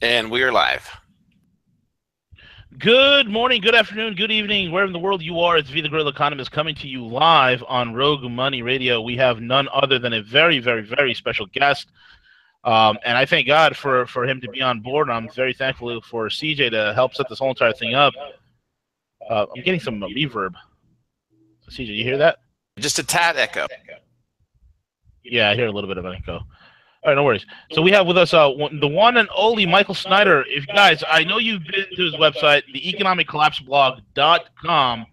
And we are live. Good morning, good afternoon, good evening, wherever in the world you are. It's V the Guerrilla Economist coming to you live on Rogue Money Radio. We have none other than a very, very, very special guest. And I thank God for him to be on board. I'm very thankful for CJ to help set this whole entire thing up. I'm getting some reverb. CJ, you hear that? Just a tad echo. Yeah, I hear a little bit of an echo. All right, no worries. So we have with us the one and only Michael Snyder. If guys, I know you've been to his website, theeconomiccollapseblog.com,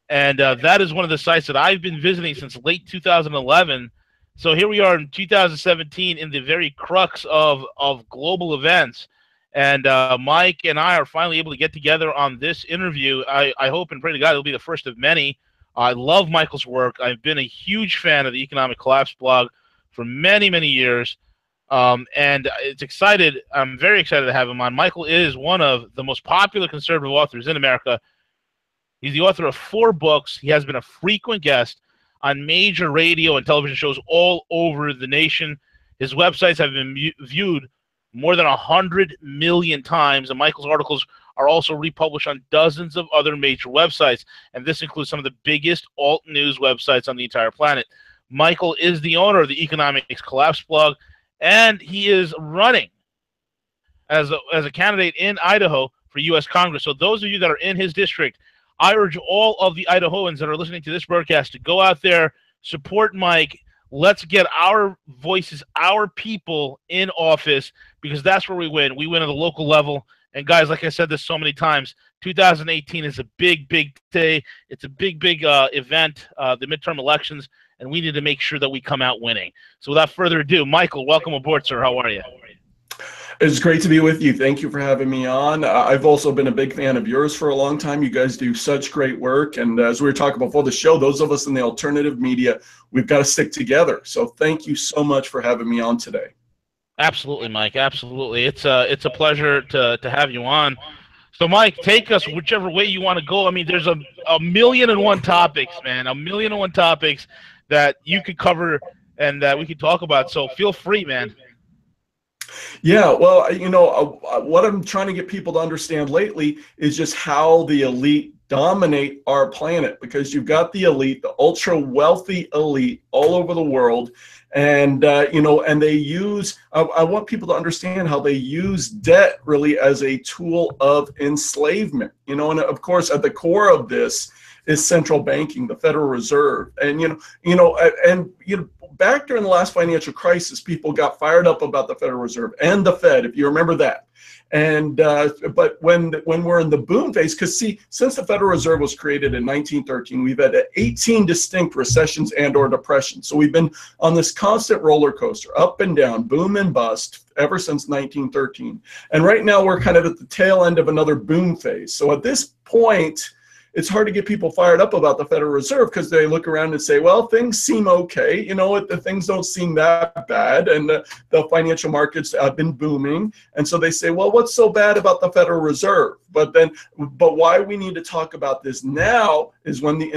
and that is one of the sites that I've been visiting since late 2011. So here we are in 2017 in the very crux of global events, and Mike and I are finally able to get together on this interview. I hope and pray to God it'll be the first of many. I love Michael's work. I've been a huge fan of the Economic Collapse blog for many, many years. And I'm very excited to have him on. Michael is one of the most popular conservative authors in America. He's the author of 4 books. He has been a frequent guest on major radio and television shows all over the nation. His websites have been viewed more than 100 million times, and Michael's articles are also republished on dozens of other major websites, and this includes some of the biggest alt news websites on the entire planet. Michael is the owner of the Economics Collapse blog, and he is running as a candidate in Idaho for U.S. Congress. So those of you that are in his district, I urge all of the Idahoans that are listening to this broadcast to go out there, support Mike. Let's get our voices, our people in office, because that's where we win. We win at the local level. And guys, like I said this so many times, 2018 is a big, big day. It's a big, big event, the midterm elections, and we need to make sure that we come out winning. So without further ado, Michael, welcome aboard, sir. How are you? It's great to be with you. Thank you for having me on. I've also been a big fan of yours for a long time. You guys do such great work. And as we were talking before the show, those of us in the alternative media, we've got to stick together. So thank you so much for having me on today. Absolutely, Mike. Absolutely. It's a pleasure to have you on. So, Mike, take us whichever way you want to go. I mean, there's a million and one topics, man, a million and one topics that you could cover and that we could talk about. So feel free, man. Yeah, well, what I'm trying to get people to understand lately is just how the elite dominate our planet, because you've got the elite, the ultra wealthy elite all over the world. And, and they use, I want people to understand how they use debt really as a tool of enslavement, and of course, at the core of this is central banking, the Federal Reserve. And, back during the last financial crisis, people got fired up about the Federal Reserve and the Fed, if you remember that. And but when we're in the boom phase, because see, since the Federal Reserve was created in 1913, we've had 18 distinct recessions and or depressions. So we've been on this constant roller coaster, up and down, boom and bust, ever since 1913. And right now we're kind of at the tail end of another boom phase. So at this point, it's hard to get people fired up about the Federal Reserve because they look around and say, well, things seem okay. The things don't seem that bad. And the financial markets have been booming. And so they say, well, what's so bad about the Federal Reserve? But why we need to talk about this now is when the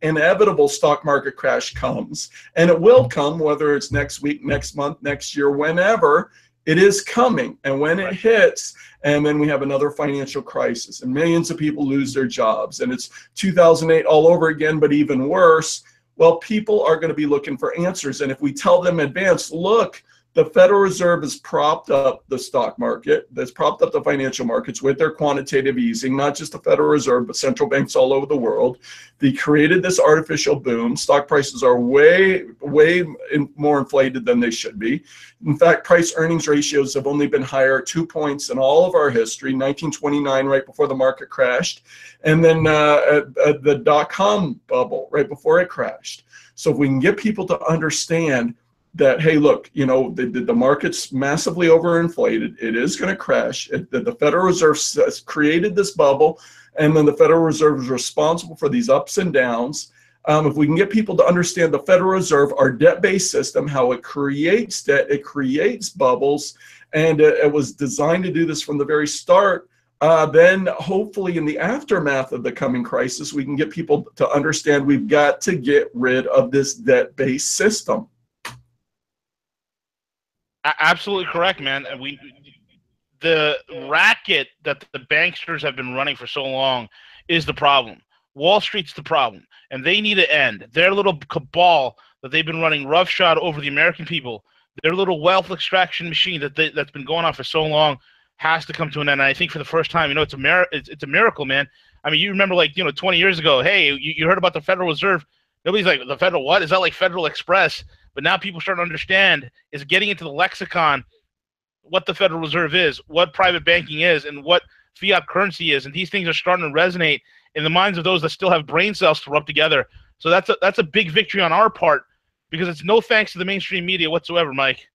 inevitable stock market crash comes. And it will come, whether it's next week, next month, next year, whenever. It is coming, and when it hits, and then we have another financial crisis, and millions of people lose their jobs, and it's 2008 all over again, but even worse. Well, people are going to be looking for answers, and if we tell them in advance, look, the Federal Reserve has propped up the stock market, that's propped up the financial markets with their quantitative easing, not just the Federal Reserve, but central banks all over the world. They created this artificial boom. Stock prices are way more inflated than they should be. In fact, price earnings ratios have only been higher 2 points in all of our history, 1929, right before the market crashed, and then the dot-com bubble, right before it crashed. So if we can get people to understand that, hey, look, the market's massively overinflated. It is going to crash. The Federal Reserve has created this bubble, and then the Federal Reserve is responsible for these ups and downs. If we can get people to understand the Federal Reserve, our debt-based system, how it creates debt, it creates bubbles, and it was designed to do this from the very start, then hopefully in the aftermath of the coming crisis, we can get people to understand we've got to get rid of this debt-based system. Absolutely correct, man. the racket that the banksters have been running for so long is the problem. Wall Street's the problem, and they need to end. Their little cabal that they've been running roughshod over the American people, their little wealth extraction machine that's been going on for so long has to come to an end. And I think for the first time, it's a miracle, man. I mean, you remember 20 years ago, hey, you heard about the Federal Reserve. Nobody's like, the Federal what? Is that like Federal Express? But now people start to understand, is getting into the lexicon what the Federal Reserve is, what private banking is, and what fiat currency is. And these things are starting to resonate in the minds of those that still have brain cells to rub together. So that's a big victory on our part, because it's no thanks to the mainstream media whatsoever, Mike.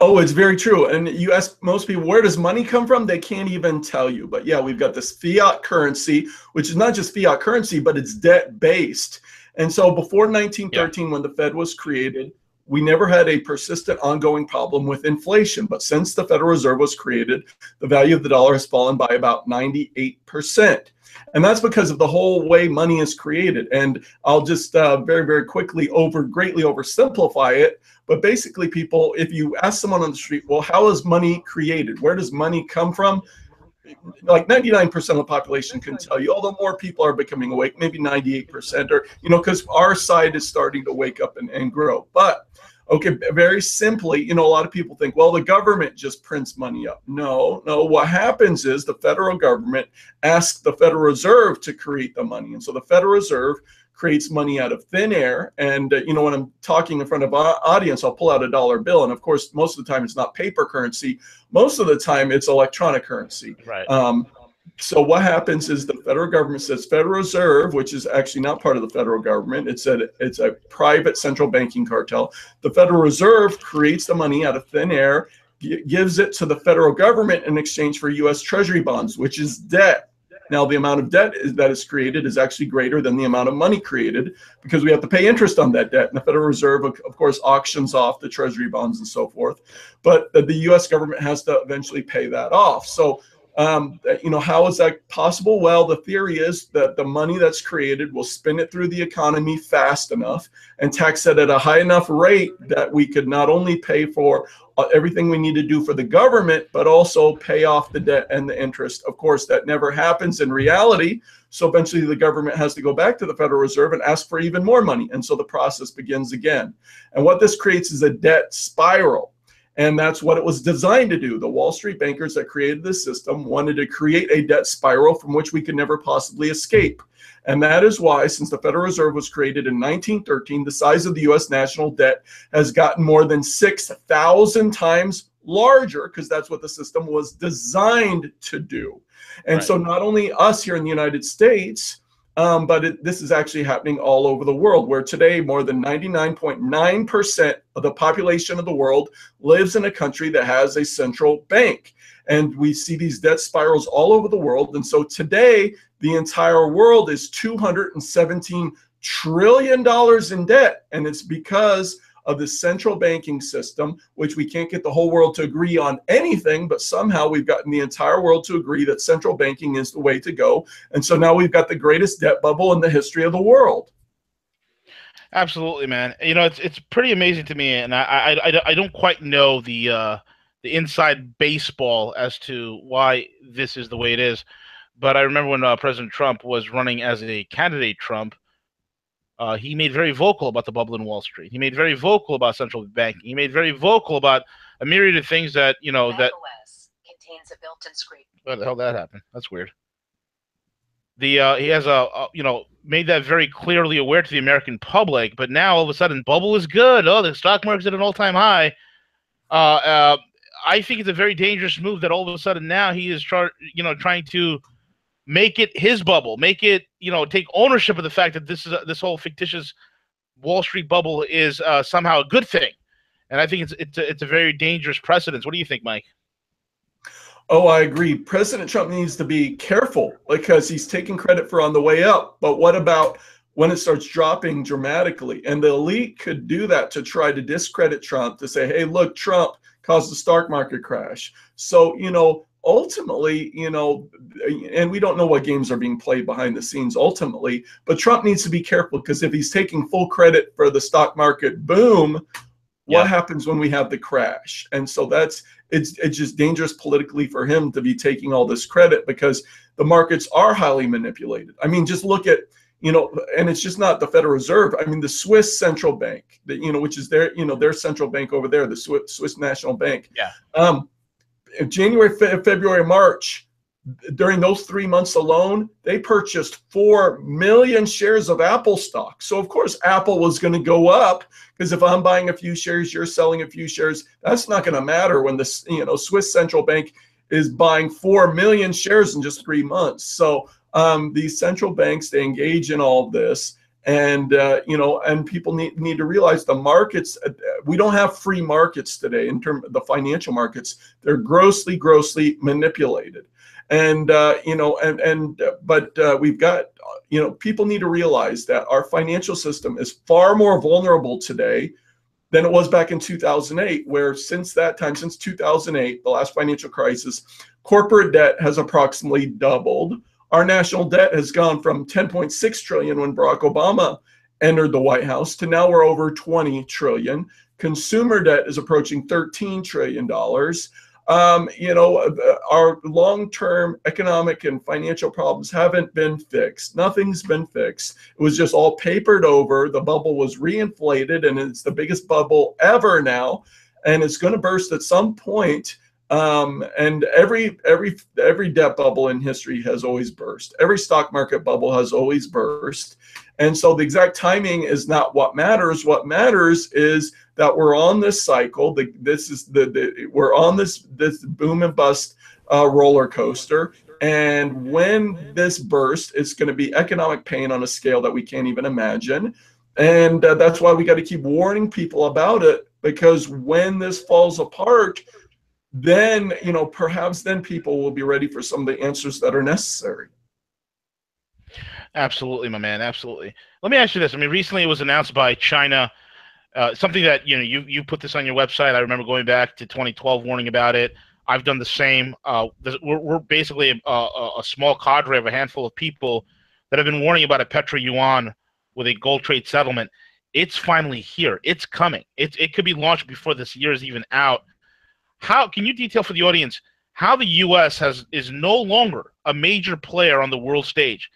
Oh, it's very true. And you ask most people, where does money come from? They can't even tell you. But yeah, we've got this fiat currency, which is not just fiat currency, but it's debt-based. And so before 1913, when the Fed was created, we never had a persistent ongoing problem with inflation. But since the Federal Reserve was created, the value of the dollar has fallen by about 98%. And that's because of the whole way money is created. And I'll just very, very quickly greatly oversimplify it. But basically, people, if you ask someone on the street, well, how is money created? Where does money come from? Like 99% of the population can tell you, although more people are becoming awake, maybe 98%, or, because our side is starting to wake up and grow. But okay, very simply, a lot of people think, well, the government just prints money up. No, what happens is the federal government asks the Federal Reserve to create the money. And so the Federal Reserve creates money out of thin air. And, when I'm talking in front of our audience, I'll pull out a dollar bill. And of course, most of the time it's not paper currency. Most of the time it's electronic currency. Right. So what happens is the federal government says Federal Reserve, which is actually not part of the federal government. It's a private central banking cartel. The Federal Reserve creates the money out of thin air, gives it to the federal government in exchange for U.S. Treasury bonds, which is debt. Now, the amount of debt that is created is actually greater than the amount of money created, because we have to pay interest on that debt. And the Federal Reserve, of course, auctions off the Treasury bonds and so forth. But the U.S. government has to eventually pay that off. So, how is that possible? Well, the theory is that the money that's created will spin it through the economy fast enough and tax it at a high enough rate that we could not only pay for everything we need to do for the government, but also pay off the debt and the interest. Of course, that never happens in reality. So eventually the government has to go back to the Federal Reserve and ask for even more money. And so the process begins again. And what this creates is a debt spiral. And that's what it was designed to do. The Wall Street bankers that created this system wanted to create a debt spiral from which we could never possibly escape. And that is why, since the Federal Reserve was created in 1913, the size of the U.S. national debt has gotten more than 6,000 times larger, because that's what the system was designed to do. And right. So not only us here in the United States, but this is actually happening all over the world, where today more than 99.9% of the population of the world lives in a country that has a central bank. And we see these debt spirals all over the world. And so today, the entire world is $217 trillion in debt. And it's because of the central banking system, which we can't get the whole world to agree on anything, but somehow we've gotten the entire world to agree that central banking is the way to go. And so now we've got the greatest debt bubble in the history of the world. Absolutely, man. It's pretty amazing to me, and I don't quite know the inside baseball as to why this is the way it is. But I remember when President Trump was running as a candidate, he made very vocal about the bubble in Wall Street. He made very vocal about central banking. He made very vocal about a myriad of things that, that OS contains a built-in screen. What the hell that happened? That's weird. He has made that very clearly aware to the American public, but now all of a sudden bubble is good. Oh, the stock market's at an all-time high. I think it's a very dangerous move that all of a sudden now he is trying to make it his bubble, make it, take ownership of the fact that this whole fictitious Wall Street bubble is somehow a good thing. And I think it's a very dangerous precedent. What do you think, Mike? Oh, I agree. President Trump needs to be careful because he's taking credit for on the way up. But what about when it starts dropping dramatically? And the elite could do that to try to discredit Trump, to say, hey, look, Trump caused the stock market crash. So, ultimately, and we don't know what games are being played behind the scenes ultimately, but Trump needs to be careful, because if he's taking full credit for the stock market boom, what happens when we have the crash? And so it's just dangerous politically for him to be taking all this credit, because the markets are highly manipulated. I mean, just look at, and it's just not the Federal Reserve. I mean, the Swiss central bank, which is their central bank over there, the Swiss National Bank. Yeah. In January, February, March, during those 3 months alone, they purchased 4 million shares of Apple stock. So of course, Apple was going to go up, because if I'm buying a few shares, you're selling a few shares. That's not going to matter when the Swiss central bank is buying 4 million shares in just 3 months. So these central banks, they engage in all of this. And, and people need to realize the markets, we don't have free markets today in terms of the financial markets. They're grossly manipulated. And, but we've got, people need to realize that our financial system is far more vulnerable today than it was back in 2008, where since that time, since 2008, the last financial crisis, corporate debt has approximately doubled. Our national debt has gone from 10.6 trillion when Barack Obama entered the White House to now we're over 20 trillion. Consumer debt is approaching $13 trillion. Our long-term economic and financial problems haven't been fixed. Nothing's been fixed. It was just all papered over. The bubble was reinflated, and it's the biggest bubble ever now, and it's going to burst at some point. And every debt bubble in history has always burst. Every stock market bubble has always burst. And so the exact timing is not what matters. What matters is that we're on this cycle. We're on this boom and bust roller coaster. And when this bursts, it's going to be economic pain on a scale that we can't even imagine. And that's why we got to keep warning people about it, because when this falls apart, then, perhaps then people will be ready for some of the answers that are necessary. Absolutely, my man. Absolutely. Let me ask you this. I mean, recently it was announced by China, something that, you put this on your website. I remember going back to 2012, warning about it. I've done the same. We're basically a small cadre of a handful of people that have been warning about a petro yuan with a gold trade settlement. It's finally here. It's coming. It could be launched before this year is even out. How can you detail for the audience how the U.S. is no longer a major player on the world stage,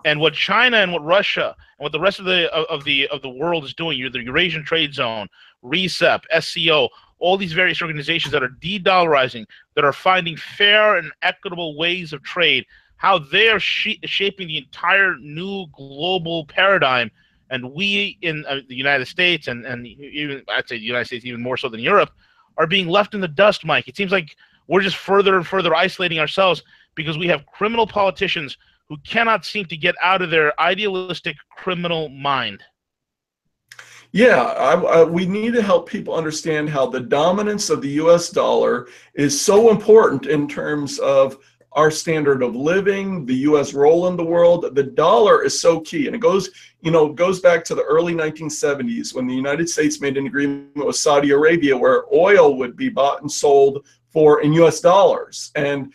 and what China and what Russia and what the rest of the world is doing? The Eurasian Trade Zone, RCEP, SCO, all these various organizations that are de-dollarizing, that are finding fair and equitable ways of trade, how they are shaping the entire new global paradigm. And we in the United States, and even I'd say the United States even more so than Europe, are being left in the dust, Mike. It seems like we're just further and further isolating ourselves because we have criminal politicians who cannot seem to get out of their idealistic criminal mind. Yeah, we need to help people understand how the dominance of the U.S. dollar is so important in terms of our standard of living, the U.S. role in the world. The dollar is so key, and it goes back to the early 1970s when the United States made an agreement with Saudi Arabia where oil would be bought and sold in U.S. dollars, and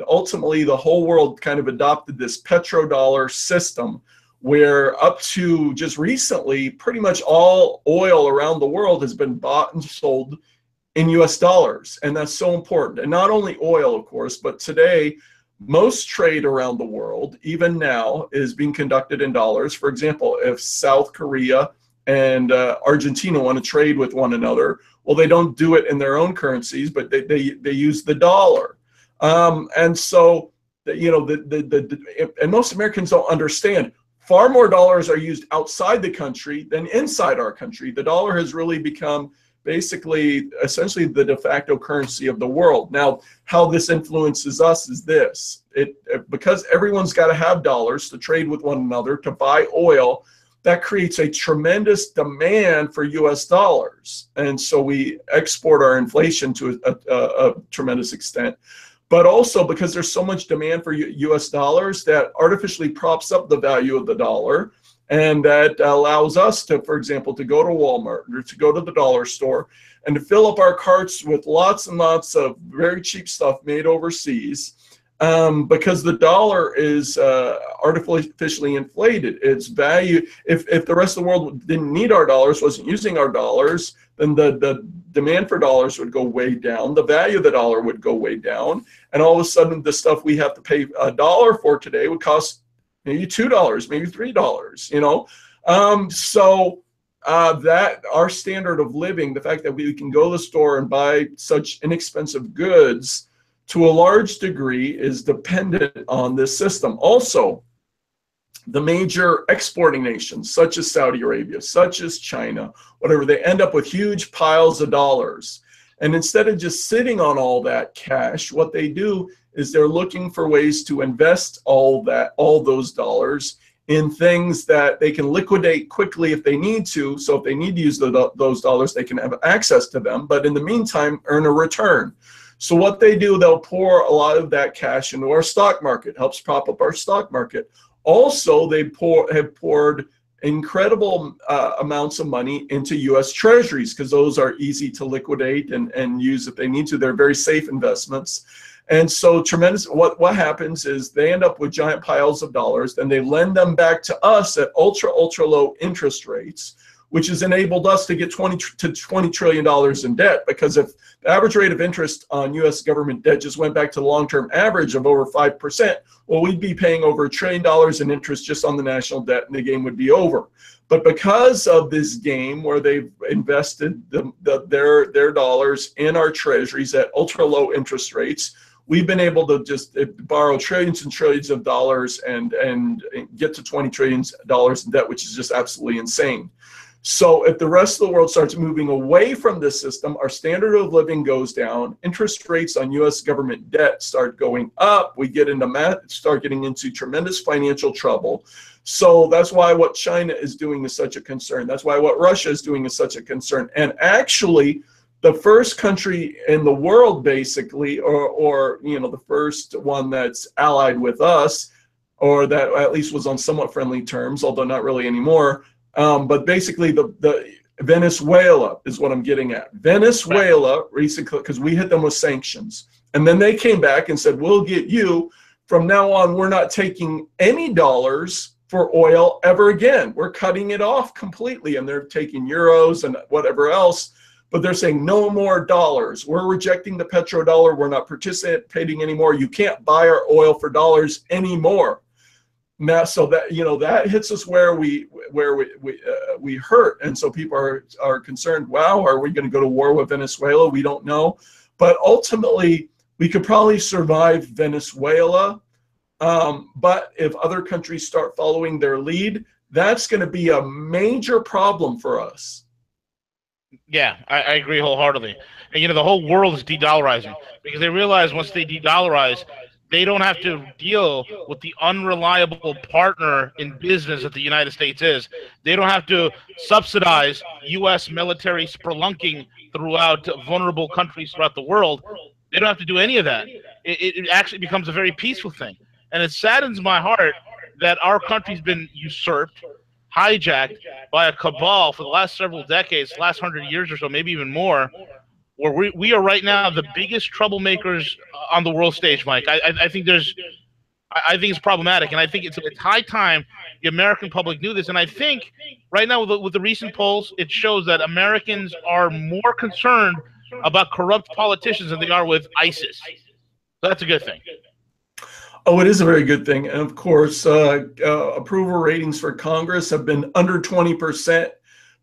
ultimately the whole world kind of adopted this petrodollar system, where up to just recently, pretty much all oil around the world has been bought and sold in US dollars. And that's so important. And not only oil, of course, but today, most trade around the world, even now, is being conducted in dollars. For example, if South Korea and Argentina want to trade with one another, well, they don't do it in their own currencies, but they use the dollar. And so, and most Americans don't understand, far more dollars are used outside the country than inside our country. The dollar has really become essentially the de facto currency of the world. Now, how this influences us is this. Because everyone's got to have dollars to trade with one another, to buy oil, that creates a tremendous demand for US dollars. And so we export our inflation to a tremendous extent. But also because there's so much demand for US dollars, that artificially props up the value of the dollar. And that allows us to, for example, to go to Walmart or to go to the dollar store and to fill up our carts with lots and lots of very cheap stuff made overseas. because the dollar is artificially inflated. Its value, if the rest of the world didn't need our dollars, wasn't using our dollars, then the demand for dollars would go way down. The value of the dollar would go way down. And all of a sudden, the stuff we have to pay $1 for today would cost maybe $2, maybe $3, you know? That our standard of living, the fact that we can go to the store and buy such inexpensive goods to a large degree is dependent on this system. Also, the major exporting nations, such as Saudi Arabia, such as China, whatever, they end up with huge piles of dollars. And instead of just sitting on all that cash, what they do is they're looking for ways to invest all those dollars in things that they can liquidate quickly if they need to. So if they need to use those dollars, they can have access to them, but in the meantime, earn a return. So what they do, they'll pour a lot of that cash into our stock market, helps prop up our stock market. Also, they have poured incredible amounts of money into U.S. Treasuries, because those are easy to liquidate and use if they need to. They're very safe investments. And so tremendous, what happens is they end up with giant piles of dollars, then they lend them back to us at ultra low interest rates, which has enabled us to get $20 trillion in debt. Because if the average rate of interest on U.S. government debt just went back to the long-term average of over 5%, well, we'd be paying over $1 trillion in interest just on the national debt, and the game would be over. But because of this game where they've invested their dollars in our treasuries at ultra low interest rates, we've been able to just borrow trillions and trillions of dollars and get to $20 trillion in debt, which is just absolutely insane. So if the rest of the world starts moving away from this system, our standard of living goes down, interest rates on U.S. government debt start going up, we start getting into tremendous financial trouble. So that's why what China is doing is such a concern. That's why what Russia is doing is such a concern. And actually, the first country in the world, basically, or you know, the first one that's allied with us, or that at least was on somewhat friendly terms, although not really anymore. But basically, the Venezuela is what I'm getting at. Venezuela recently, because we hit them with sanctions, and then they came back and said, "We'll get you. From now on, we're not taking any dollars for oil ever again. We're cutting it off completely." And they're taking euros and whatever else. But they're saying no more dollars. We're rejecting the petrodollar. We're not participating anymore. You can't buy our oil for dollars anymore. Now, so that, you know, that hits us where we hurt, and so people are concerned. Wow, are we going to go to war with Venezuela? We don't know, but ultimately we could probably survive Venezuela. But if other countries start following their lead, that's going to be a major problem for us. Yeah, I agree wholeheartedly. And, you know, the whole world is de-dollarizing because they realize once they de-dollarize, they don't have to deal with the unreliable partner in business that the United States is. They don't have to subsidize U.S. military spelunking throughout vulnerable countries throughout the world. They don't have to do any of that. It actually becomes a very peaceful thing. And it saddens my heart that our country's been usurped, hijacked by a cabal for the last several decades, last 100 years or so, maybe even more, where we are right now the biggest troublemakers on the world stage, Mike. I think it's problematic, and I think it's high time the American public knew this. And I think right now with the recent polls, it shows that Americans are more concerned about corrupt politicians than they are with ISIS. So that's a good thing. Oh, it is a very good thing. And of course, approval ratings for Congress have been under 20%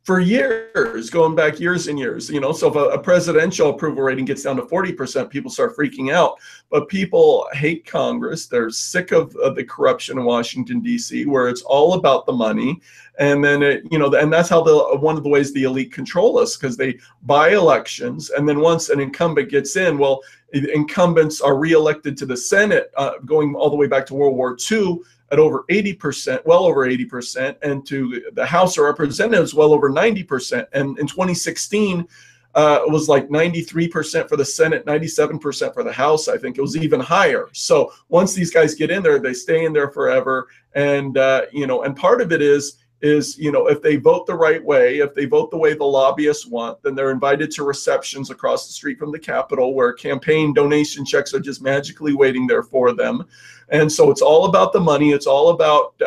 for years, going back years and years. You know, so if a presidential approval rating gets down to 40%, people start freaking out. But people hate Congress. They're sick of the corruption in Washington, D.C., where it's all about the money. And then, and that's how one of the ways the elite control us, because they buy elections. And then once an incumbent gets in, well, incumbents are reelected to the Senate, going all the way back to World War II at over 80%, well over 80%, and to the House of Representatives, well over 90%. And in 2016, it was like 93% for the Senate, 97% for the House. I think it was even higher. So once these guys get in there, they stay in there forever. And, and part of it is, is, you know, if they vote the right way, if they vote the way the lobbyists want, then they're invited to receptions across the street from the Capitol where campaign donation checks are just magically waiting there for them. And so it's all about the money. It's all about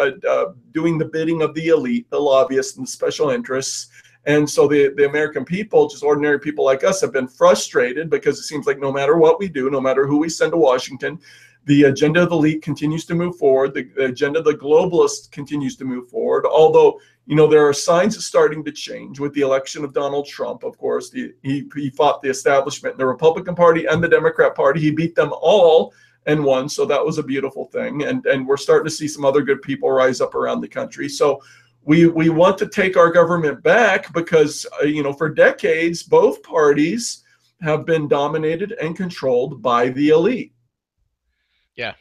doing the bidding of the elite, the lobbyists, and the special interests. And so the American people, just ordinary people like us, have been frustrated because it seems like no matter what we do, no matter who we send to Washington, the agenda of the elite continues to move forward. The agenda of the globalists continues to move forward. Although, you know, there are signs of starting to change with the election of Donald Trump. Of course, he fought the establishment in the Republican Party and the Democrat Party. He beat them all and won. So that was a beautiful thing. And we're starting to see some other good people rise up around the country. So we want to take our government back because, you know, for decades, both parties have been dominated and controlled by the elite. Yeah,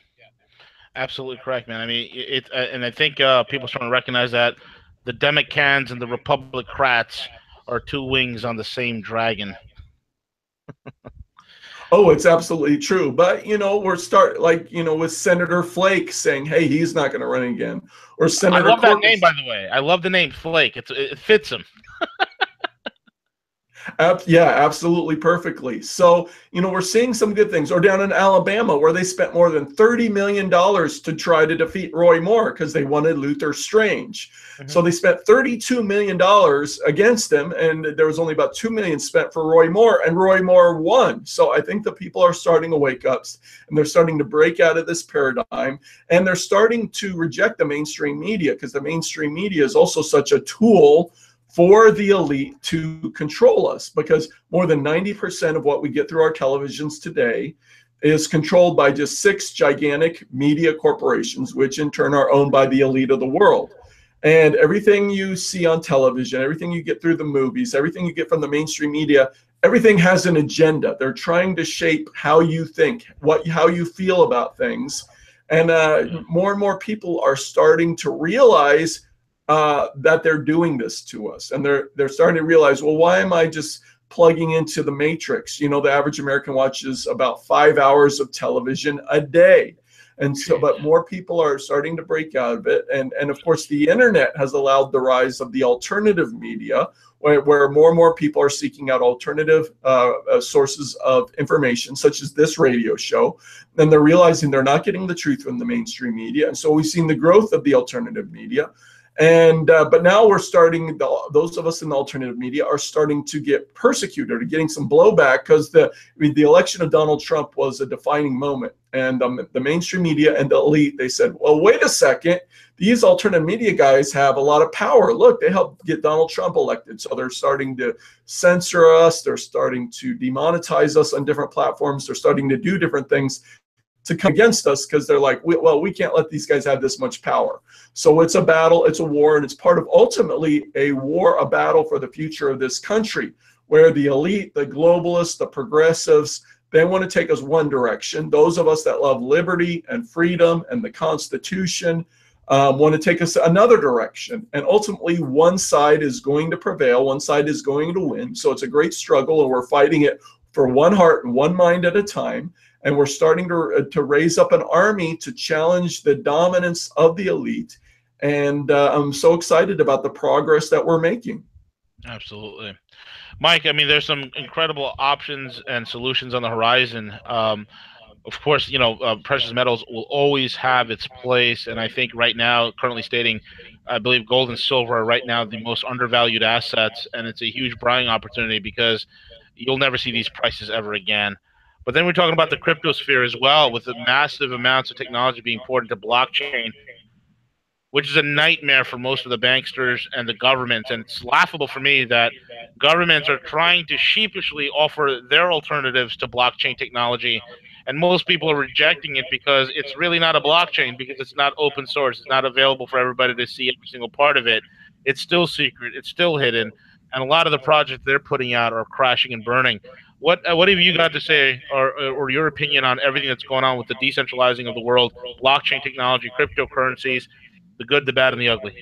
absolutely correct, man. I mean, and I think people are starting to recognize that the Democrats and the Republicrats are two wings on the same dragon. Oh, it's absolutely true. But, you know, with Senator Flake saying, hey, he's not going to run again. Or Senator I love that Corpus. name, by the way. I love the name Flake. It fits him. Yeah, absolutely perfectly. So, you know, we're seeing some good things. Or down in Alabama, where they spent more than $30 million to try to defeat Roy Moore because they wanted Luther Strange. Mm-hmm. So they spent $32 million against him, and there was only about $2 million spent for Roy Moore, and Roy Moore won. So I think the people are starting to wake up, and they're starting to break out of this paradigm, and they're starting to reject the mainstream media because the mainstream media is also such a tool for the elite to control us, because more than 90% of what we get through our televisions today is controlled by just 6 gigantic media corporations, which in turn are owned by the elite of the world. And everything you see on television, everything you get through the movies, everything you get from the mainstream media, everything has an agenda. They're trying to shape how you think, how you feel about things. And more and more people are starting to realize that they're doing this to us, and they're starting to realize, well, why am I just plugging into the matrix? You know, the average American watches about 5 hours of television a day, and so, but more people are starting to break out of it, and of course, the internet has allowed the rise of the alternative media, where more and more people are seeking out alternative sources of information, such as this radio show, and they're realizing they're not getting the truth from the mainstream media, and so we've seen the growth of the alternative media. And but now we're starting, those of us in the alternative media are starting to get persecuted or getting some blowback, because the election of Donald Trump was a defining moment. And the mainstream media and the elite, they said, well, wait a second, these alternative media guys have a lot of power. Look, they helped get Donald Trump elected. So they're starting to censor us. They're starting to demonetize us on different platforms. They're starting to do different things to come against us, because they're like, well, we can't let these guys have this much power. So it's a battle, it's a war, and it's part of ultimately a war, a battle for the future of this country, where the elite, the globalists, the progressives, they want to take us one direction. Those of us that love liberty and freedom and the Constitution want to take us another direction. And ultimately, one side is going to prevail, one side is going to win. So it's a great struggle, and we're fighting it for one heart and one mind at a time. And we're starting to raise up an army to challenge the dominance of the elite. And I'm so excited about the progress that we're making. Absolutely. Mike, I mean, there's some incredible options and solutions on the horizon. Of course, you know, precious metals will always have its place. And I think right now, currently stating, I believe gold and silver are right now the most undervalued assets. And it's a huge buying opportunity, because you'll never see these prices ever again. But then we're talking about the crypto sphere as well, with the massive amounts of technology being poured into blockchain, which is a nightmare for most of the banksters and the governments. And it's laughable for me that governments are trying to sheepishly offer their alternatives to blockchain technology, and most people are rejecting it because it's really not a blockchain, because it's not open source. It's not available for everybody to see every single part of it. It's still secret. It's still hidden. And a lot of the projects they're putting out are crashing and burning. What have you got to say, or your opinion on everything that's going on with the decentralizing of the world, blockchain technology, cryptocurrencies, the good, the bad, and the ugly?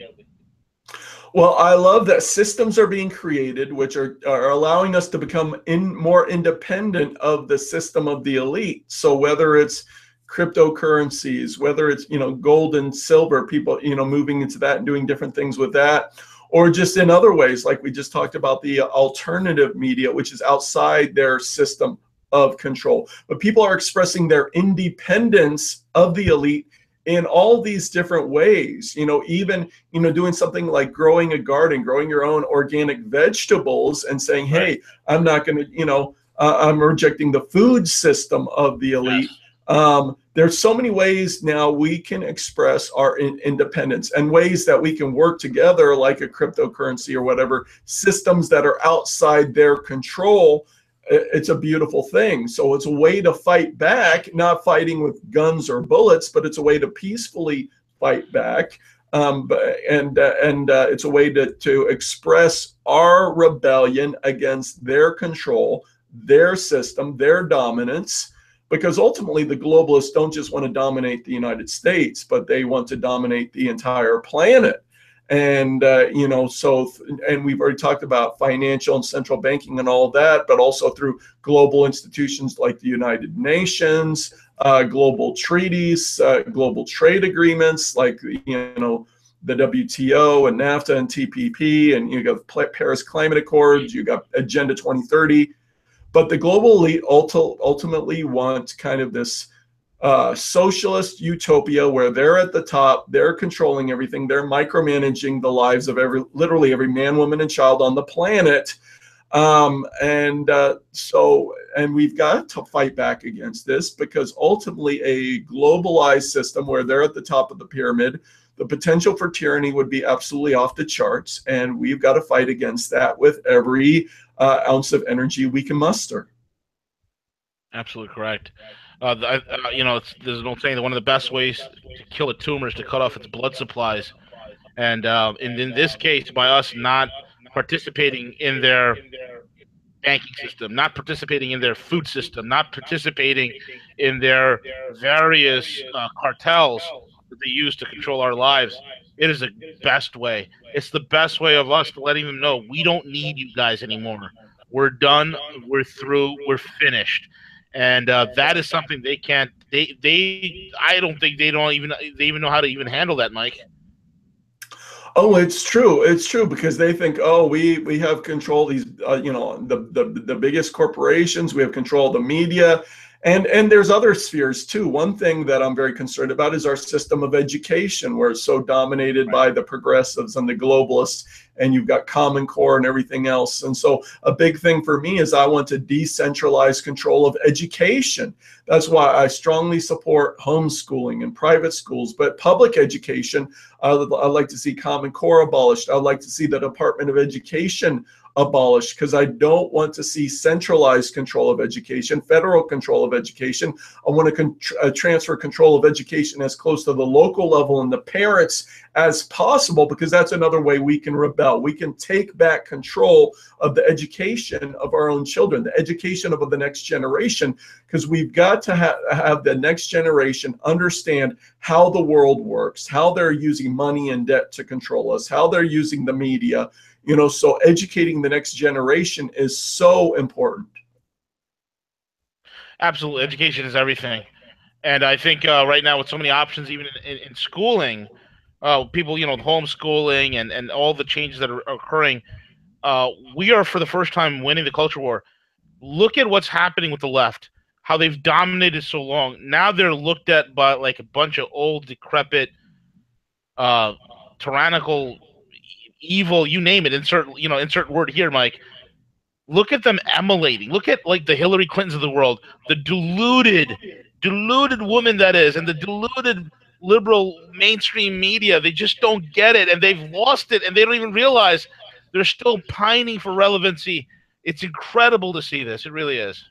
Well, I love that systems are being created which are allowing us to become more independent of the system of the elite. So whether it's, cryptocurrencies, whether it's, gold and silver, people, moving into that and doing different things with that, or just in other ways, like we just talked about the alternative media, which is outside their system of control. But people are expressing their independence of the elite in all these different ways, even, doing something like growing a garden, growing your own organic vegetables and saying, hey, I'm not going to, I'm rejecting the food system of the elite. Yes. There's so many ways now we can express our independence, and ways that we can work together, like a cryptocurrency or whatever, systems that are outside their control. It's a beautiful thing. So it's a way to fight back, not fighting with guns or bullets, but it's a way to peacefully fight back. And it's a way to express our rebellion against their control, their system, their dominance. Because ultimately the globalists don't just want to dominate the United States, but they want to dominate the entire planet. And, and we've already talked about financial and central banking and all of that, but also through global institutions like the United Nations, global treaties, global trade agreements like, the WTO and NAFTA and TPP, and you got Paris Climate Accords, you got Agenda 2030. But the global elite ultimately want kind of this socialist utopia where they're at the top, they're controlling everything, they're micromanaging the lives of literally every man, woman, and child on the planet. And we've got to fight back against this, because ultimately a globalized system where they're at the top of the pyramid, the potential for tyranny would be absolutely off the charts, and we've got to fight against that with every ounce of energy we can muster. Absolutely correct. There's an old saying that one of the best ways to kill a tumor is to cut off its blood supplies, and in this case, by us not participating in their banking system, not participating in their food system, not participating in their various cartels that they use to control our lives, it is the best way. It's the best way of us to letting them know we don't need you guys anymore. We're done. We're through. We're finished. And that is something they can't. I don't think they even know how to even handle that, Mike. Oh, it's true. It's true, because they think, oh, we have control. These, the biggest corporations. We have control of the media. And there's other spheres too. One thing that I'm very concerned about is our system of education, where it's so dominated by the progressives and the globalists, and you've got Common Core and everything else. And so a big thing for me is I want to decentralize control of education. That's why I strongly support homeschooling and private schools, but public education, I'd like to see Common Core abolished. I'd like to see the Department of Education abolished, because I don't want to see centralized control of education, federal control of education. I want to transfer control of education as close to the local level and the parents as possible, because that's another way we can rebel. We can take back control of the education of our own children, the education of the next generation, because we've got to have the next generation understand how the world works, how they're using money and debt to control us, how they're using the media. So educating the next generation is so important. Absolutely. Education is everything. And I think right now with so many options, even in schooling, people, homeschooling and all the changes that are occurring, we are for the first time winning the culture war. Look at what's happening with the left, how they've dominated so long. Now they're looked at by like a bunch of old, decrepit, tyrannical, evil, you name it, insert word here, Mike. Look at them emulating. Look at like the Hillary Clintons of the world, the deluded woman that is, and the deluded liberal mainstream media. They just don't get it, and they've lost it, and they don't even realize they're still pining for relevancy. It's incredible to see this. It really is.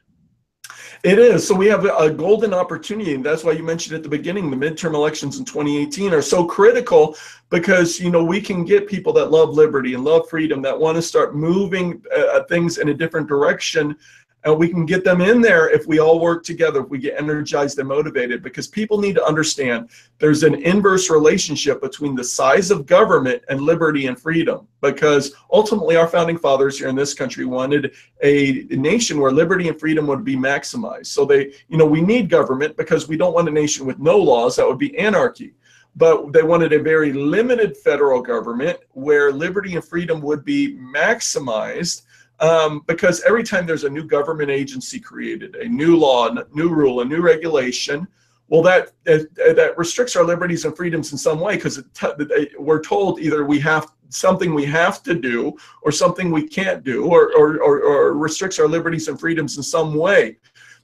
It is. So we have a golden opportunity, and that's why you mentioned at the beginning, the midterm elections in 2018 are so critical, because we can get people that love liberty and love freedom, that want to start moving things in a different direction, And we can get them in there if we all work together, if we get energized and motivated, because people need to understand there's an inverse relationship between the size of government and liberty and freedom. Because ultimately our founding fathers here in this country wanted a nation where liberty and freedom would be maximized. So we need government because we don't want a nation with no laws. That would be anarchy. But they wanted a very limited federal government where liberty and freedom would be maximized. Because every time there's a new government agency created, a new law, a new rule, a new regulation, well, that restricts our liberties and freedoms in some way, because we're told either we have something we have to do or something we can't do, or restricts our liberties and freedoms in some way.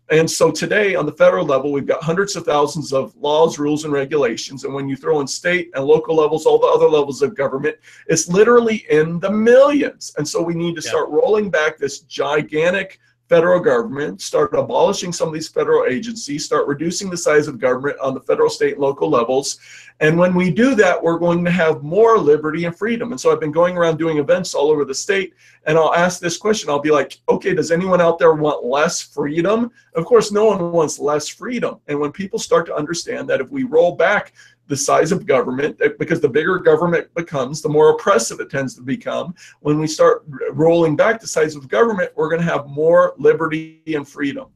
And so today on the federal level, we've got hundreds of thousands of laws, rules, and regulations. And when you throw in state and local levels, all the other levels of government, it's literally in the millions. And so we need to start rolling back this gigantic federal government, start abolishing some of these federal agencies, start reducing the size of government on the federal, state, and local levels. And when we do that, we're going to have more liberty and freedom. And so I've been going around doing events all over the state, and I'll ask this question. I'll be like, okay, does anyone out there want less freedom? Of course, no one wants less freedom. And when people start to understand that if we roll back the size of government, because the bigger government becomes, the more oppressive it tends to become. When we start rolling back the size of government, we're going to have more liberty and freedom.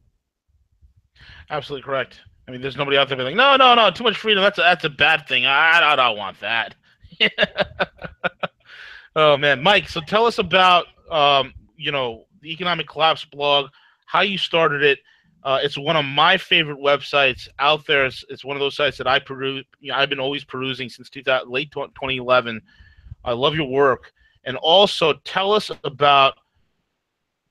Absolutely correct. I mean, there's nobody out there being like, no, too much freedom. That's a bad thing. I don't want that. Oh man, Mike. So tell us about the Economic Collapse blog, how you started it. It's one of my favorite websites out there. It's one of those sites that I peruse. I've been always perusing since late 2011. I love your work. And also tell us about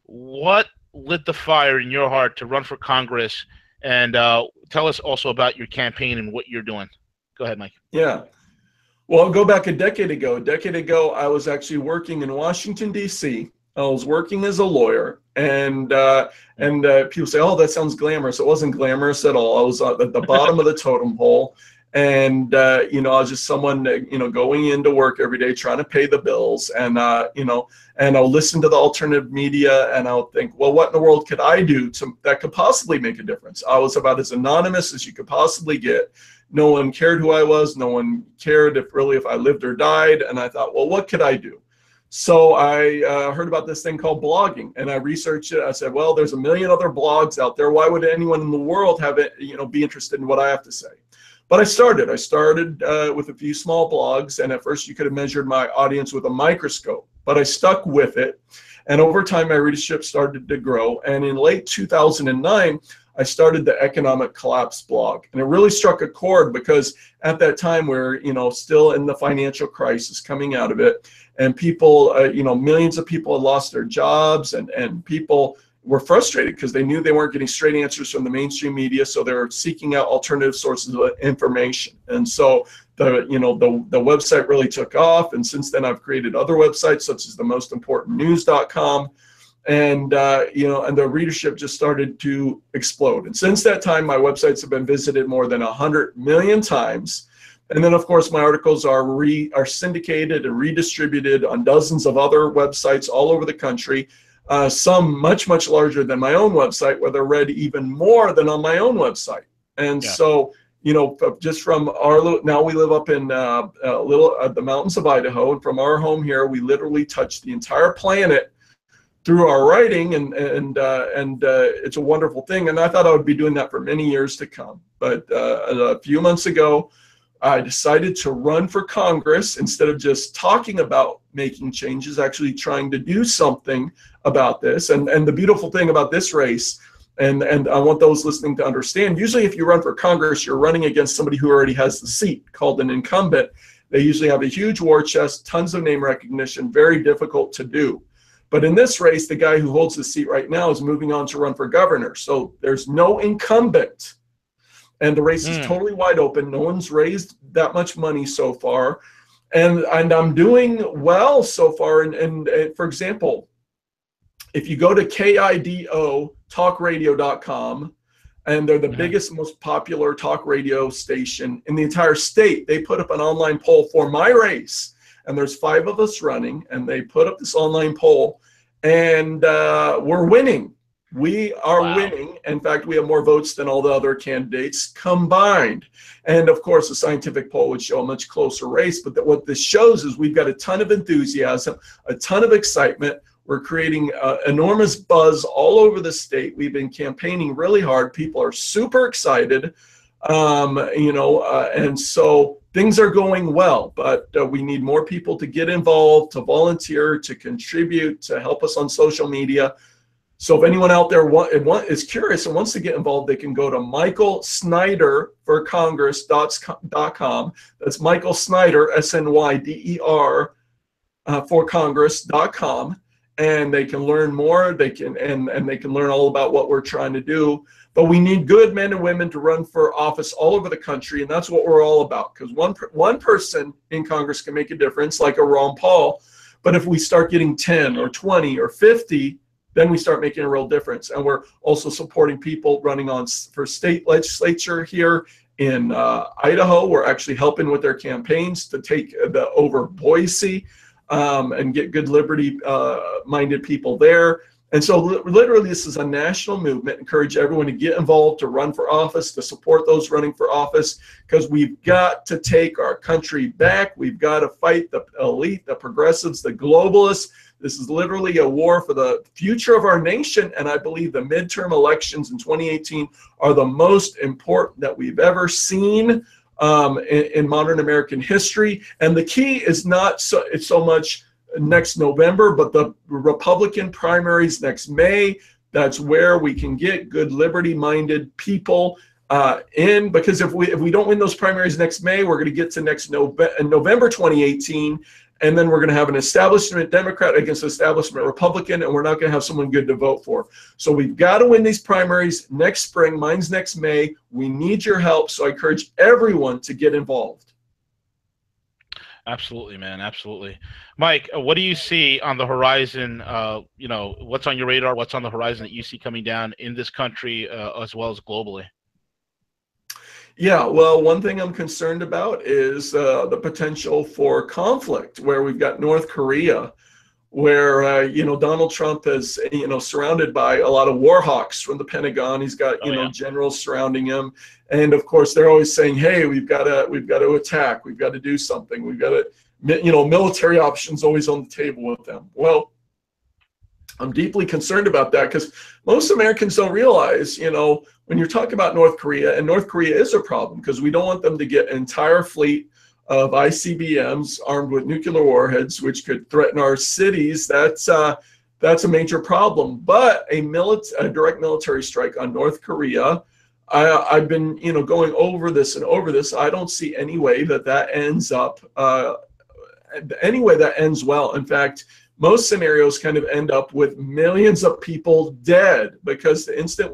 what lit the fire in your heart to run for Congress, and tell us also about your campaign and what you're doing. Go ahead, Mike. Yeah. Well, I'll go back a decade ago. A decade ago, I was actually working in Washington, D.C. I was working as a lawyer, and people say, "Oh, that sounds glamorous." It wasn't glamorous at all. I was at the bottom of the totem pole, and I was just someone going into work every day trying to pay the bills, and and I'll listen to the alternative media, and I'll think, well, what in the world could I do that could possibly make a difference? I was about as anonymous as you could possibly get. No one cared who I was. No one cared if I lived or died. And I thought, well, what could I do? So I heard about this thing called blogging, and I researched it. I said, well, there's a million other blogs out there. Why would anyone in the world have it, be interested in what I have to say? But I started with a few small blogs, and at first you could have measured my audience with a microscope, but I stuck with it. And over time, my readership started to grow. And in late 2009, I started the Economic Collapse blog. And it really struck a chord because at that time we're, still in the financial crisis, coming out of it. And people, millions of people had lost their jobs, and people were frustrated because they knew they weren't getting straight answers from the mainstream media. So they're seeking out alternative sources of information. And so the website really took off. And since then I've created other websites such as themostimportantnews.com. And and the readership just started to explode. And since that time, my websites have been visited more than 100 million times. And then, of course, my articles are syndicated and redistributed on dozens of other websites all over the country. Some much, much larger than my own website, where they're read even more than on my own website. And so, just from now we live up in the mountains of Idaho, and from our home here, we literally touch the entire planet through our writing, and it's a wonderful thing. And I thought I would be doing that for many years to come. But a few months ago, I decided to run for Congress instead of just talking about making changes, actually trying to do something about this. And the beautiful thing about this race, and I want those listening to understand, usually if you run for Congress, you're running against somebody who already has the seat, called an incumbent. They usually have a huge war chest, tons of name recognition, very difficult to do. But in this race, the guy who holds the seat right now is moving on to run for governor. So there's no incumbent. And the race is totally wide open. No one's raised that much money so far. And I'm doing well so far. And for example, if you go to KIDO talkradio.com, and they're the biggest, most popular talk radio station in the entire state, they put up an online poll for my race. And there's 5 of us running, and they put up this online poll, and we're winning We are Wow. winning. In fact, we have more votes than all the other candidates combined. And of course, a scientific poll would show a much closer race. But what this shows is we've got a ton of enthusiasm, a ton of excitement. We're creating enormous buzz all over the state. We've been campaigning really hard. People are super excited, and so things are going well. But we need more people to get involved, to volunteer, to contribute, to help us on social media. So if anyone out there is curious and wants to get involved, they can go to michaelsnyderforcongress.com. That's Michael Snyder, SNYDER, for Congress.com. And they can learn more. They can learn all about what we're trying to do. But we need good men and women to run for office all over the country, and that's what we're all about. Because one person in Congress can make a difference, like a Ron Paul. But if we start getting 10 or 20 or 50, then we start making a real difference. And we're also supporting people running for state legislature here in Idaho. We're actually helping with their campaigns to take over Boise. And get good liberty-minded people there. And so literally this is a national movement. Encourage everyone to get involved, to run for office, to support those running for office, because we've got to take our country back. We've got to fight the elite, the progressives, the globalists. This is literally a war for the future of our nation. And I believe the midterm elections in 2018 are the most important that we've ever seen in modern American history. And the key is not so much next November, but the Republican primaries next May. That's where we can get good liberty-minded people in, because if we don't win those primaries next May, we're going to get to next November 2018, and then we're going to have an establishment Democrat against establishment Republican, and we're not going to have someone good to vote for. So we've got to win these primaries next spring. Mine's next May. We need your help, so I encourage everyone to get involved. Absolutely, man. Absolutely. Mike, what do you see on the horizon? What's on your radar? What's on the horizon that you see coming down in this country as well as globally? Yeah, well, one thing I'm concerned about is the potential for conflict, where we've got North Korea, where Donald Trump is surrounded by a lot of war hawks from the Pentagon. He's got generals surrounding him, and of course they're always saying, "Hey, we've got to attack. We've got to do something. We've got to, military options always on the table with them." Well, I'm deeply concerned about that, because most Americans don't realize, when you're talking about North Korea, and North Korea is a problem because we don't want them to get an entire fleet of ICBMs armed with nuclear warheads, which could threaten our cities. That's a major problem. But a direct military strike on North Korea, I've been going over this and over this. I don't see any way that ends up well. In fact, most scenarios kind of end up with millions of people dead, because the instant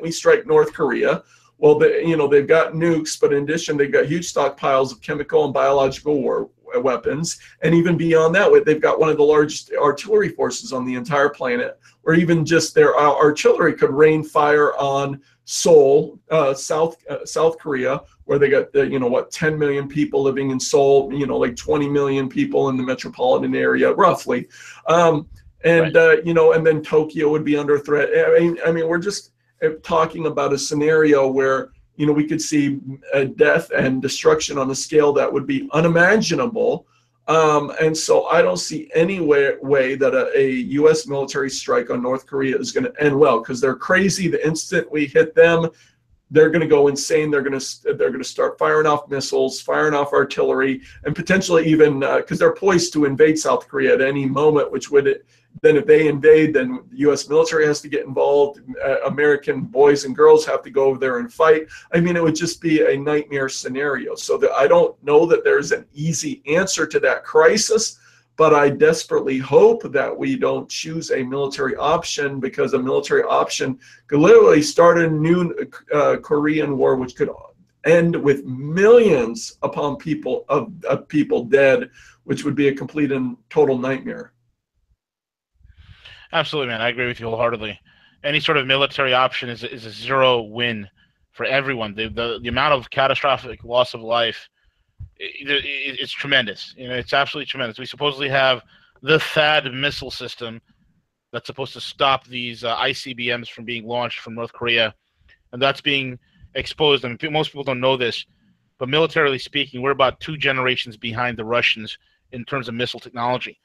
we strike North Korea, well, they've got nukes, but in addition, they've got huge stockpiles of chemical and biological war weapons. And even beyond that, they've got one of the largest artillery forces on the entire planet, where even just their artillery could rain fire on Seoul, South Korea, where they got 10 million people living in Seoul, like 20 million people in the metropolitan area, roughly. And then Tokyo would be under threat. I mean, we're just talking about a scenario where, we could see death and destruction on a scale that would be unimaginable. And so I don't see any way that a U.S. military strike on North Korea is going to end well, because they're crazy. The instant we hit them, they're going to go insane. They're going to start firing off missiles, firing off artillery, and potentially even because they're poised to invade South Korea at any moment, which would then, if they invade, then the U.S. military has to get involved. American boys and girls have to go over there and fight. I mean, it would just be a nightmare scenario. So I don't know that there's an easy answer to that crisis, but I desperately hope that we don't choose a military option, because a military option could literally start a new Korean war, which could end with millions upon people of people dead, which would be a complete and total nightmare. Absolutely, man. I agree with you wholeheartedly. Any sort of military option is a zero win for everyone. The amount of catastrophic loss of life, it's tremendous. It's absolutely tremendous. We supposedly have the THAAD missile system, that's supposed to stop these ICBMs from being launched from North Korea, and that's being exposed. I mean, most people don't know this, but militarily speaking, we're about 2 generations behind the Russians in terms of missile technology.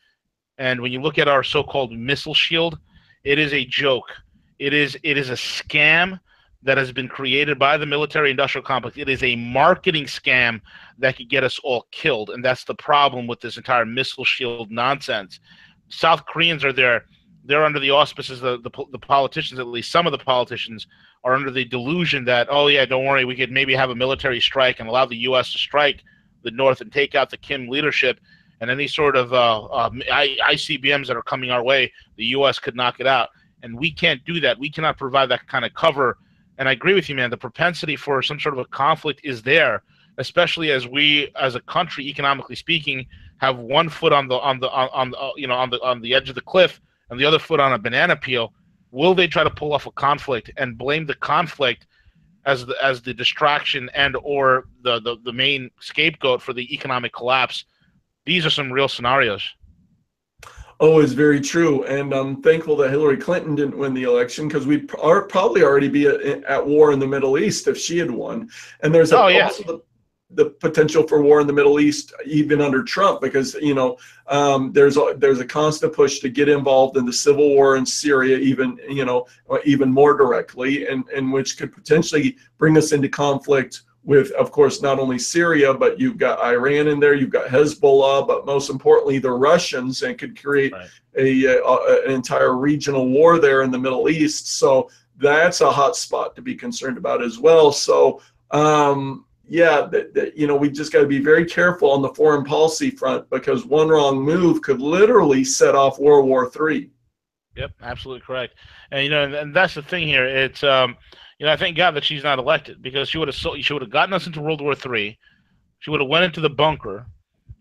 And when you look at our so-called missile shield, it is a joke. It is a scam that has been created by the military-industrial complex. It is a marketing scam that could get us all killed, and that's the problem with this entire missile shield nonsense. South Koreans are there. They're under the auspices of the politicians, at least some of the politicians, are under the delusion that, oh, yeah, don't worry, we could maybe have a military strike and allow the U.S. to strike the North and take out the Kim leadership, and any sort of ICBMs that are coming our way, the U.S. could knock it out. And we can't do that. We cannot provide that kind of cover. And I agree with you, man. The propensity for some sort of a conflict is there, especially as we, as a country, economically speaking, have one foot on the edge of the cliff and the other foot on a banana peel. Will they try to pull off a conflict and blame the conflict as the distraction and or the main scapegoat for the economic collapse? These are some real scenarios. Oh, it's very true. And I'm thankful that Hillary Clinton didn't win the election, because we'd probably already be at war in the Middle East if she had won. And there's also the potential for war in the Middle East even under Trump, because there's a constant push to get involved in the civil war in Syria, even more directly, and which could potentially bring us into conflict with, of course, not only Syria, but you've got Iran in there, you've got Hezbollah, but most importantly, the Russians, and could create an entire regional war there in the Middle East. So that's a hot spot to be concerned about as well. So, we just got to be very careful on the foreign policy front, because one wrong move could literally set off World War III. Yep, absolutely correct. And and that's the thing here. It's I thank God that she's not elected, because she would have gotten us into World War III. She would have went into the bunker,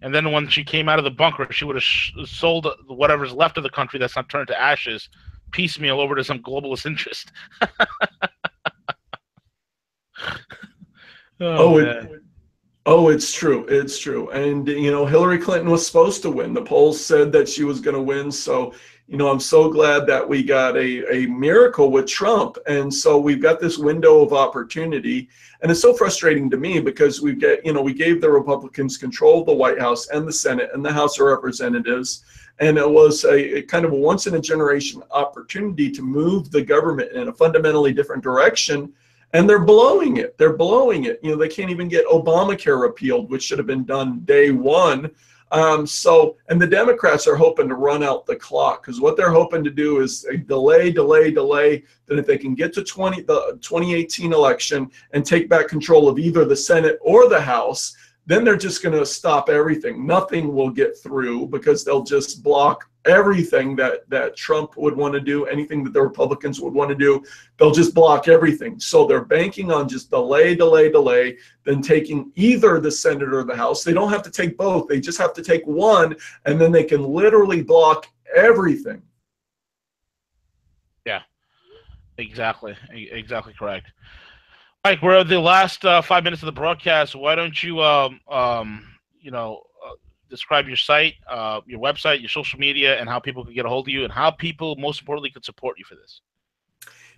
and then when she came out of the bunker, she would have sold whatever's left of the country that's not turned to ashes, piecemeal, over to some globalist interest. It's true. It's true. And, Hillary Clinton was supposed to win. The polls said that she was going to win. So, I'm so glad that we got a miracle with Trump. And so we've got this window of opportunity. And it's so frustrating to me, because we gave the Republicans control of the White House and the Senate and the House of Representatives. And it was a kind of a once in a generation opportunity to move the government in a fundamentally different direction. And they're blowing it. They're blowing it. They can't even get Obamacare repealed, which should have been done day one. And the Democrats are hoping to run out the clock, because what they're hoping to do is delay. That if they can get to the 2018 election and take back control of either the Senate or the House, then they're just going to stop everything. Nothing will get through, because they'll just block everything that Trump would want to do, anything that the Republicans would want to do. They'll just block everything. So they're banking on just delay, then taking either the Senate or the House. They don't have to take both. They just have to take one, and then they can literally block everything. Yeah, exactly correct. Mike, we're at the last 5 minutes of the broadcast. Why don't you, describe your site, your website, your social media, and how people can get a hold of you, and how people, most importantly, could support you for this?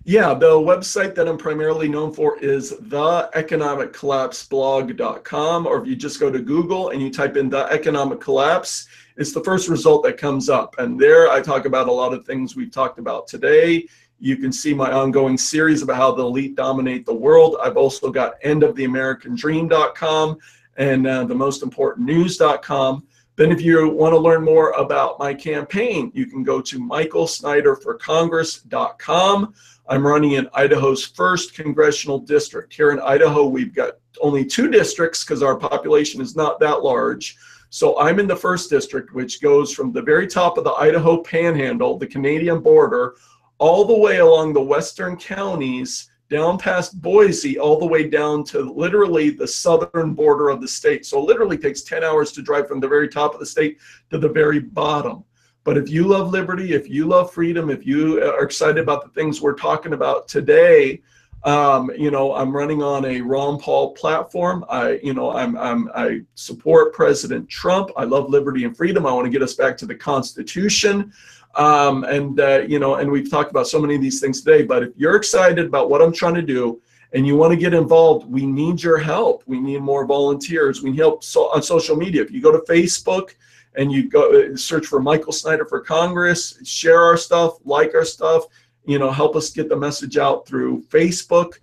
Yeah, the website that I'm primarily known for is theeconomiccollapseblog.com, or if you just go to Google and you type in The Economic Collapse, it's the first result that comes up. And there I talk about a lot of things we've talked about today. You can see my ongoing series about how the elite dominate the world. I've also got endoftheamericandream.com and themostimportantnews.com. Then if you want to learn more about my campaign, you can go to michaelsnyderforcongress.com. I'm running in Idaho's 1st congressional district. Here in Idaho, we've got only 2 districts because our population is not that large. So I'm in the 1st district, which goes from the very top of the Idaho Panhandle, the Canadian border, all the way along the western counties, down past Boise, all the way down to literally the southern border of the state. So it literally takes 10 hours to drive from the very top of the state to the very bottom. But if you love liberty, if you love freedom, if you are excited about the things we're talking about today, I'm running on a Ron Paul platform. I support President Trump. I love liberty and freedom. I want to get us back to the Constitution. And we've talked about so many of these things today, but if you're excited about what I'm trying to do and you want to get involved, we need your help. We need more volunteers. We need help on social media. If you go to Facebook and you go search for Michael Snyder for Congress, share our stuff, like our stuff, help us get the message out through Facebook.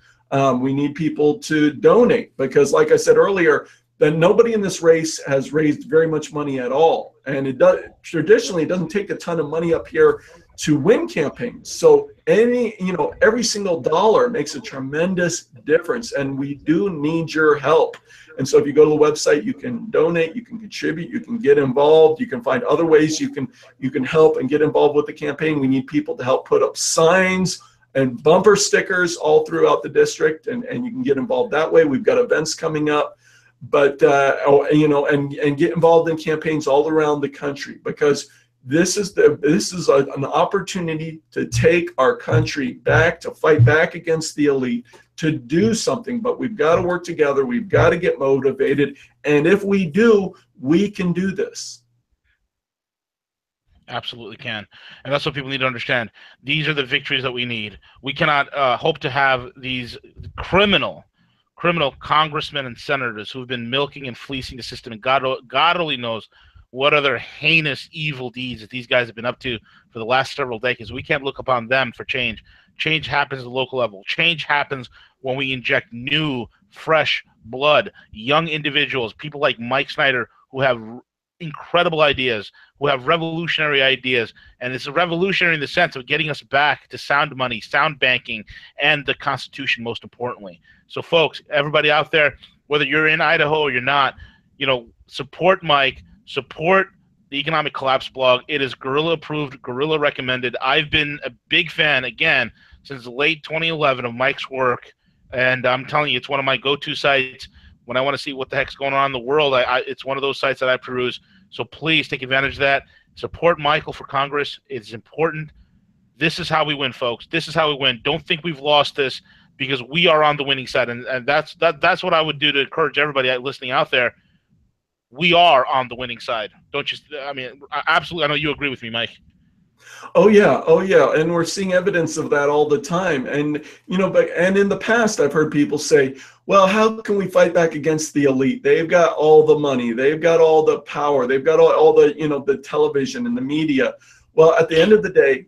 We need people to donate because, like I said earlier, that nobody in this race has raised very much money at all. And it doesn't take a ton of money up here to win campaigns. So every single dollar makes a tremendous difference, and we do need your help. And so if you go to the website, you can donate, you can contribute, you can get involved, you can find other ways you can help and get involved with the campaign. We need people to help put up signs and bumper stickers all throughout the district, and you can get involved that way. We've got events coming up. But and get involved in campaigns all around the country, because this is an opportunity to take our country back, to fight back against the elite, to do something. But we've got to work together. We've got to get motivated, and if we do, we can do this. Absolutely can. And that's what people need to understand. These are the victories that we need. We cannot hope to have these criminal congressmen and senators who have been milking and fleecing the system, and God only knows what other heinous evil deeds that these guys have been up to for the last several decades. We can't look upon them for change. Change happens at the local level. Change happens when we inject new, fresh blood, young individuals, people like Mike Snyder, who have incredible ideas, who have revolutionary ideas. And it's a revolutionary in the sense of getting us back to sound money, sound banking, and the Constitution, most importantly. So folks, everybody out there, whether you're in Idaho or you're not, support Mike, support the Economic Collapse blog. It is guerrilla approved, guerrilla recommended. I've been a big fan, again, since late 2011 of Mike's work. And I'm telling you, it's one of my go-to sites when I want to see what the heck's going on in the world. It's one of those sites that I peruse. So please take advantage of that. Support Michael for Congress. It's important. This is how we win, folks. This is how we win. Don't think we've lost this, because we are on the winning side. And that's what I would do to encourage everybody listening out there. We are on the winning side. Don't you? I mean, absolutely. I know you agree with me, Mike. Oh yeah, and we're seeing evidence of that all the time. And and in the past, I've heard people say, "Well, how can we fight back against the elite? They've got all the money, they've got all the power, they've got all the the television and the media." Well, at the end of the day,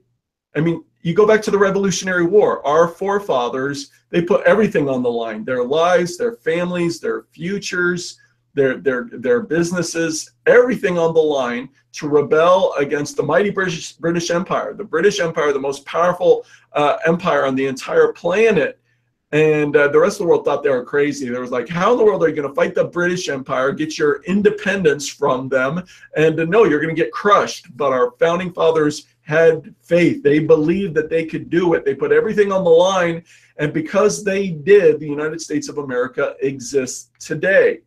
I mean, you go back to the Revolutionary War. Our forefathers, they put everything on the line: their lives, their families, their futures, their businesses, everything on the line to rebel against the mighty British Empire. The British Empire, the most powerful empire on the entire planet. And the rest of the world thought they were crazy. They was like, how in the world are you going to fight the British Empire, get your independence from them? And no, you're going to get crushed. But our founding fathers had faith. They believed that they could do it. They put everything on the line. And because they did, the United States of America exists today.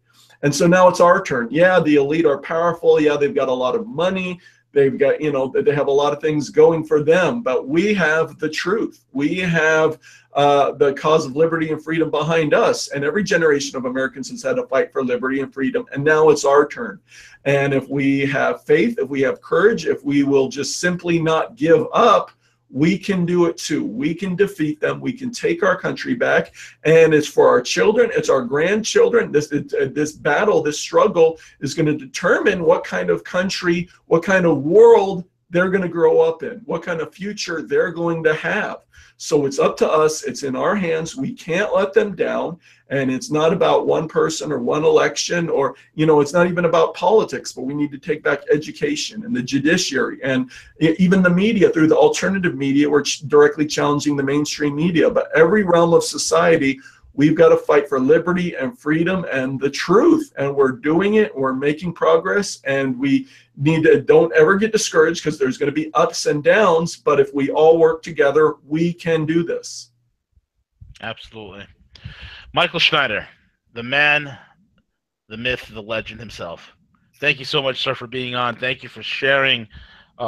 And so now it's our turn. Yeah, the elite are powerful. Yeah, they've got a lot of money. They've got, they have a lot of things going for them. But we have the truth. We have the cause of liberty and freedom behind us. And every generation of Americans has had to fight for liberty and freedom. And now it's our turn. And if we have faith, if we have courage, if we will just simply not give up, we can do it too. We can defeat them. We can take our country back. And it's for our children. It's our grandchildren. This battle, this struggle is going to determine what kind of country, what kind of world they're going to grow up in, what kind of future they're going to have. So it's up to us. It's in our hands. We can't let them down. And it's not about one person or one election, or, it's not even about politics, but we need to take back education and the judiciary and even the media. Through the alternative media, we're directly challenging the mainstream media. But every realm of society, we've got to fight for liberty and freedom and the truth. And we're doing it. We're making progress. And we need to, don't ever get discouraged, because there's going to be ups and downs. But if we all work together, we can do this. Absolutely. Michael Snyder, the man, the myth, the legend himself. Thank you so much, sir, for being on. Thank you for sharing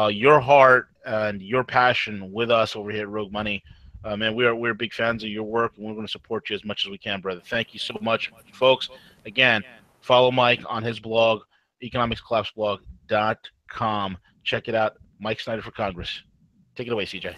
your heart and your passion with us over here at Rogue Money. Man, we're big fans of your work, and we're going to support you as much as we can, brother. Thank you so much, folks. Again, follow Mike on his blog, economicscollapseblog.com. Check it out. Mike Snyder for Congress. Take it away, CJ.